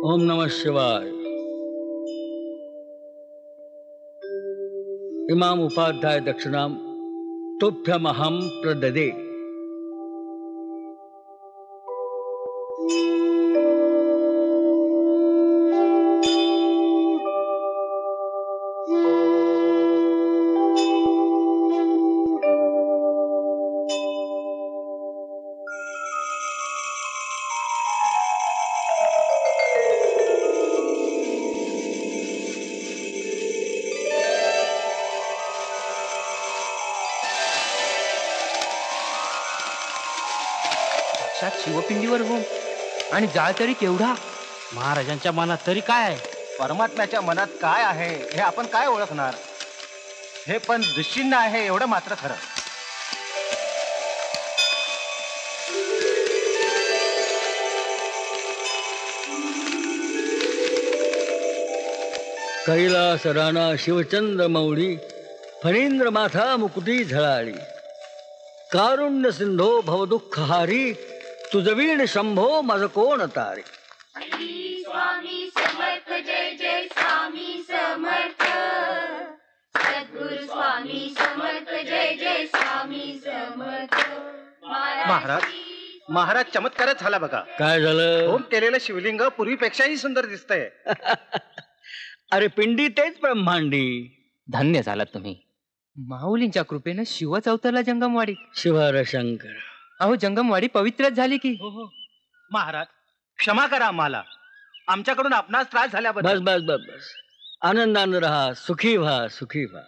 ओम नमः शिवाय। इमाम उपाध्याय दक्षिणाम तुभ्यमहं प्रददे। शिवपिंडीवर होम आणि जाळ तरी केवढा. महाराजांच्या मनात तरी काय आहे? परमात्म्याच्या मनात काय आहे हे आपण काय ओळखणार. हे पण दृष्टींना आहे एवढं मात्र खरं. कैलास राणा शिवचंद्र मौळी फणींद्र माथा मुकुटी झळाळी. कारुण्य सिंधो भवदुःखहारी तुझवीण शंभो माझ कोण तारी. स्वामी समर्थ जय जय स्वामी समर्थ. सद्गुरु स्वामी समर्थ जय जय स्वामी समर्थ. महाराज चमत्कारच झाला बघा. काय झालं? होम केलेलं शिवलिंग पूर्वीपेक्षाही सुंदर दिसतंय. अरे पिंडी तेच ब्रह्मांडी. धन्य झालात तुम्ही. माऊलींच्या कृपेनं शिवच अवतरला जंगमवाडी. शिवार शंकर. अहो जंगमवाडी पवित्रच झाली की. महाराज क्षमा करा आम्हाला, आमच्याकडून आपणास त्रास झाल्याबद्दल. बस बस बस बस. आनंदानं राहा, सुखी व्हा, सुखी व्हा.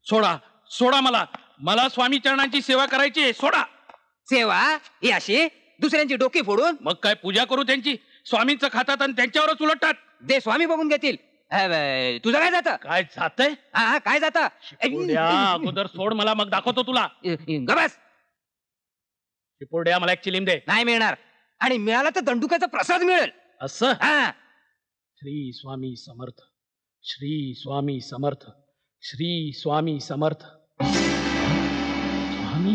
सोडा सोडा, मला मला स्वामी चरणांची सेवा करायची आहे. सोडा. सेवा ही अशी दुसऱ्यांची डोकी फोडून? मग काय पूजा करू त्यांची? स्वामींचं खातात आणि त्यांच्यावरच उलटतात. दे स्वामी बघून घेतील. तुझं काय जातं? काय जातंय? हा काय जातं? अगोदर सोड मला, मग दाखवतो तुला. गबस. चिपोर्ड्या मला एक चिलीम दे. नाही मिळणार, आणि मिळाला तर दंडुकाचा प्रसाद मिळेल. असं? हा. श्री स्वामी समर्थ, श्री स्वामी समर्थ, श्री स्वामी समर्थ. स्वामी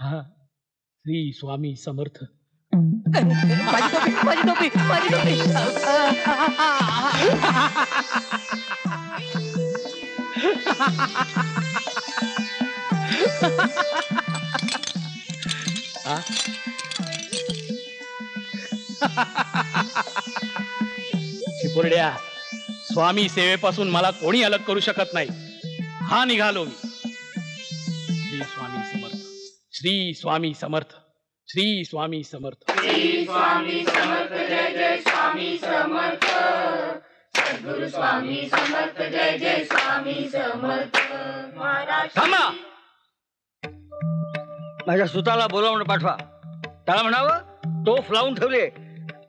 हा, श्री स्वामी समर्थ. माझी टोपी, माझी टोपी, माझी टोपी. चिपोर्ड्या, स्वामी सेवेपासून मला कोणी अलग करू शकत नाही. हा निघालो मी. श्री स्वामी समर्थ, श्री स्वामी समर्थ, श्री स्वामी समर्थ. श्री स्वामी समर्थ जय जय स्वामी समर्थ. सद्गुरु स्वामी समर्थ जय जय स्वामी समर्थ. महाराज थांबा. माझ्या सुताला बोलावून पाठवा. त्याला म्हणावं तोफ लावून ठेवले,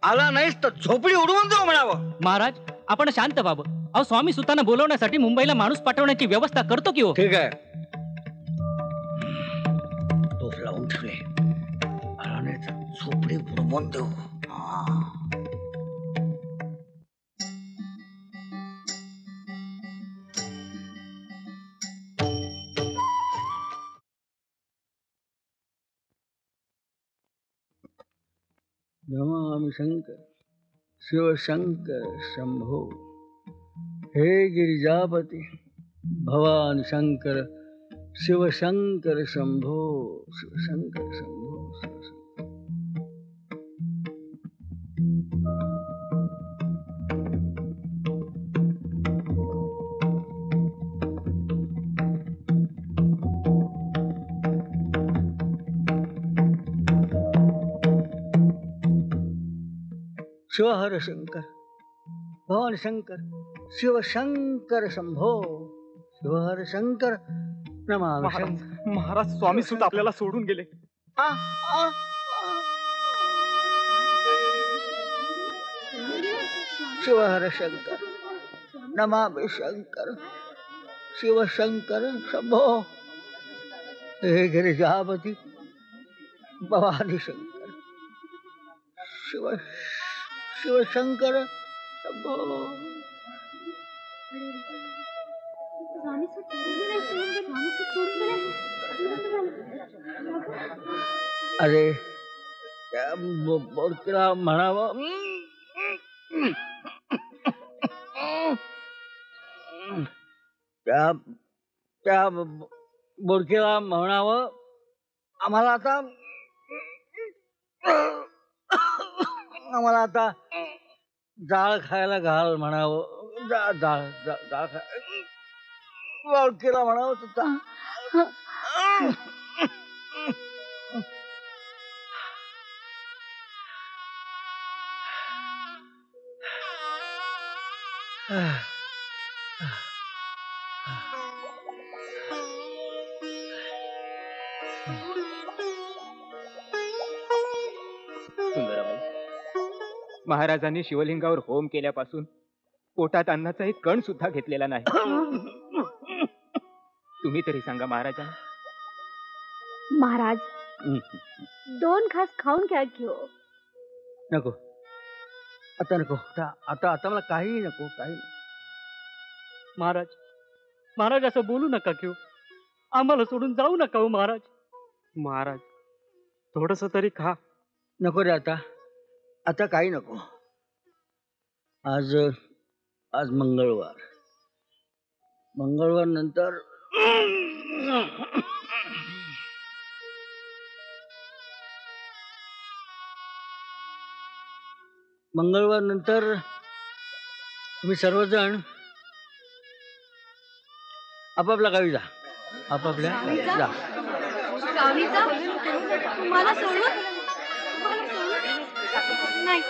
आला नाहीस तर झोपडी उडवून जाऊ म्हणावं. महाराज आपण शांत व्हावं. अहो स्वामी सुतांना बोलवण्यासाठी मुंबईला माणूस पाठवण्याची व्यवस्था करतो की हो. ठीक आहे. तोफ लावून ठेवले, आला नाही तर झोपडी उडवून देऊ. नमामि शंकर शिवशंकर शंभो. हे गिरिजापती भवानी शंकर शिवशंकर शंभो. शिवशंकर शंभो, शिवशंकर. शिवहर शंकर भवानी शंकर शिवशंकर शंभो. शिवहर शंकर नमामि शंकर. महाराज स्वामी सुद्धा आपल्याला सोडून गेले. शिवहर शंकर नमामि शंकर शिवशंकर शंभो. हे गिरिजापती भवानी शंकर शिव शिवशंकर शंभो. अरे त्या बोरकीला म्हणावं त्या त्या बोरकीला म्हणावं आम्हाला आता डाळ खायला घाल म्हणावं. डाळ खाय बोरकीला म्हणावं तुझा. सुंदराबाई, महाराजांनी शिवलिंगावर होम केल्यापासून पोटात अन्नाचा एक कण सुद्धा घेतलेला नाही. तुम्ही तरी सांगा महाराजांना. महाराज 2 घास खाऊन घ्या की हो. नको आता नको. आता आता मला काही नको. महाराज महाराज असं बोलू नका की हो. आम्हाला सोडून जाऊ नका हो महाराज. महाराज थोडस तरी खा. नको रे. आता काही नको. आज मंगळवार नंतर तुम्ही सर्वजण आपापल्या गावी जा. मला सोडून नाही.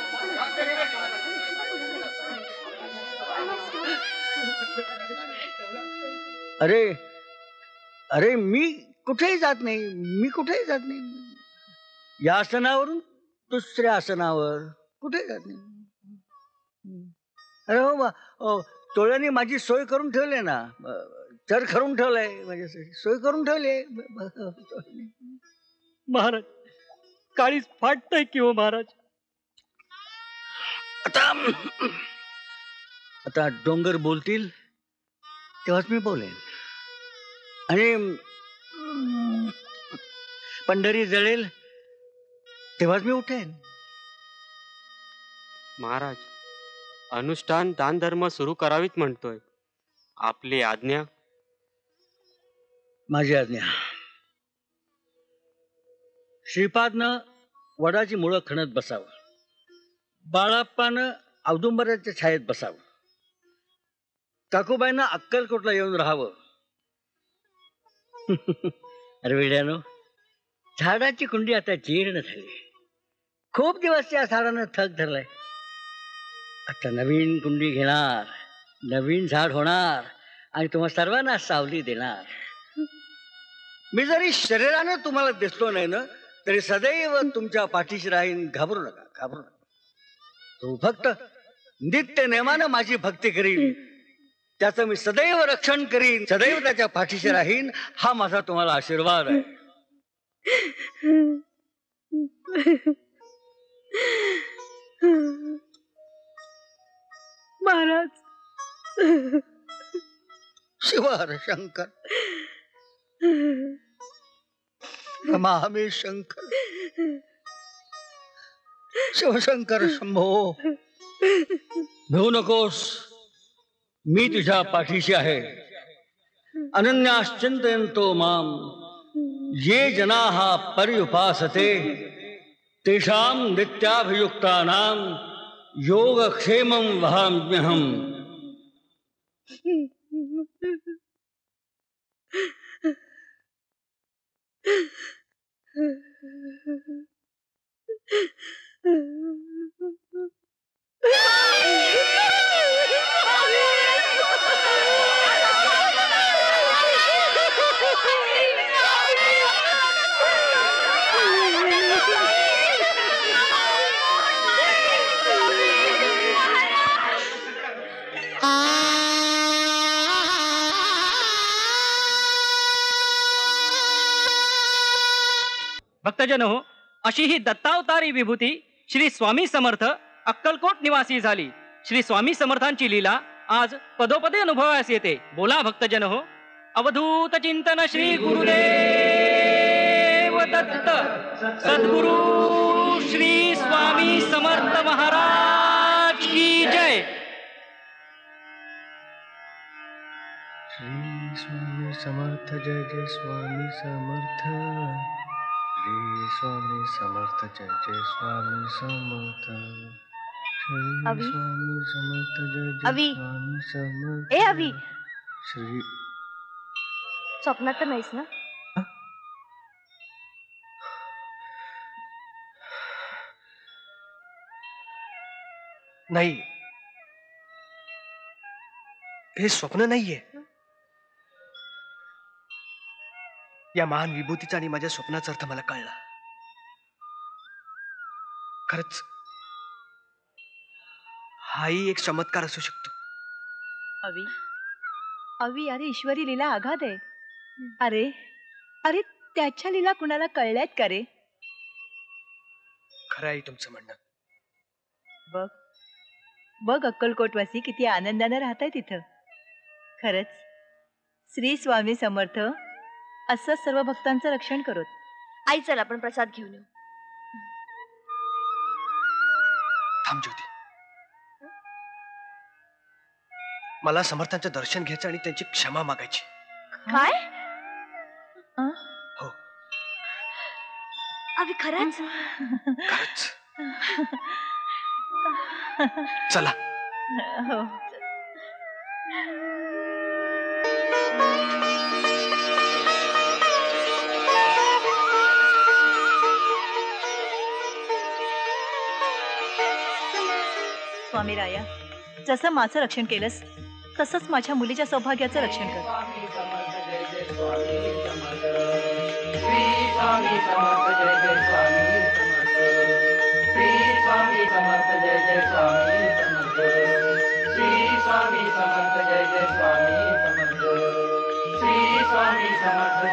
अरे मी कुठेही जात नाही. या आसनावरून दुसऱ्या आसनावर कुठे जात नाही. अरे हो तोळ्याने माझी सोय करून ठेवली ना. चर करून ठेवलाय माझ्यासाठी. सोय करून ठेवली. महाराज काळीच फाटतय की हो महाराज. आता डोंगर बोलतील तेव्हाच मी बोलेन. आणि पंढरी जळेल तेव्हाच मी उठेन. महाराज अनुष्ठान दान धर्म सुरू करावीत म्हणतोय. आपली आज्ञा. माझी आज्ञा. श्रीपादनं वडाची मुळं खणत बसावं. बाळाप्पानं औदुंबराच्या छायेत बसावं. काकूबाईनं अक्कलकोटला येऊन राहावं. अरे वेड्यानो, झाडाची कुंडी आता जीर्ण झाली. खूप दिवस त्या झाडानं थक धरलाय. आता नवीन कुंडी घेणार, नवीन झाड होणार आणि तुम्हा सर्वांना सावली देणार. मी जरी शरीरानं तुम्हाला दिसलो नाही ना तरी सदैव तुमच्या पाठीशी राहीन. घाबरू नका. तू फक्त नित्य नेमानं माझी भक्ती करीन, त्याचं मी सदैव रक्षण करीन, सदैव त्याच्या पाठीशी राहीन. हा माझा तुम्हाला आशीर्वाद आहे. महाराज शिवार शंकर नमामि शंकर शिवशंकर शंभो. भिवू नकोस, मी तुझ्या पाठीशी आहे. अनन्याश्चिंतयन्तो माम ये जनाः पर्युपासते तेषां नित्याभियुक्तानां योगक्षेमं वहाम्यहम्. भक्तजन हो, अशी ही दत्तावतारी विभूती श्री स्वामी समर्थ अक्कलकोट निवासी झाली. श्री स्वामी समर्थांची लीला आज पदोपदी अनुभवास येते. बोला भक्तजन हो. अवधूत चिंतन श्री गुरुदेव दत्त सद्गुरु श्री स्वामी समर्थ महाराज की जय. श्री स्वामी समर्थ जय जय स्वामी समर्थ. श्री स्वामी समर्थ जय जय स्वामी समर्थ. श्री अवी. स्वामी समर्थ जय जय अवी. स्वामी समर्थ. ए अवी, श्री स्वप्नात तर नाहीस ना? नाही, हे स्वप्न नाहीये. या महान विभूतीचा आणि माझ्या स्वप्नाचा अर्थ मला कळला. खरंच हाही एक चमत्कार असू शकतो. अवी, अवी, अरे ईश्वरी लीला आघात आहे. अरे अरे त्याच्या लीला कुणाला कळल्यात का रे? खरं आहे तुमचं म्हणणं. बघ बघ अक्कलकोटवासी किती आनंदानं राहताय तिथं. खरंच श्री स्वामी समर्थ असं सर्व भक्तांचं रक्षण करोत. आई चल आपण प्रसाद घेऊन येऊ. थांब ज्योती, मला समर्थांचं दर्शन घ्यायचं आणि त्यांची क्षमा मागायची. काय? हो, अवी खरंच? खरंच. चला. हो. स्वामी राया, जसं माझं रक्षण केलंस तसंच माझ्या मुलीच्या सौभाग्याचं रक्षण कर. स्वामी समर्थ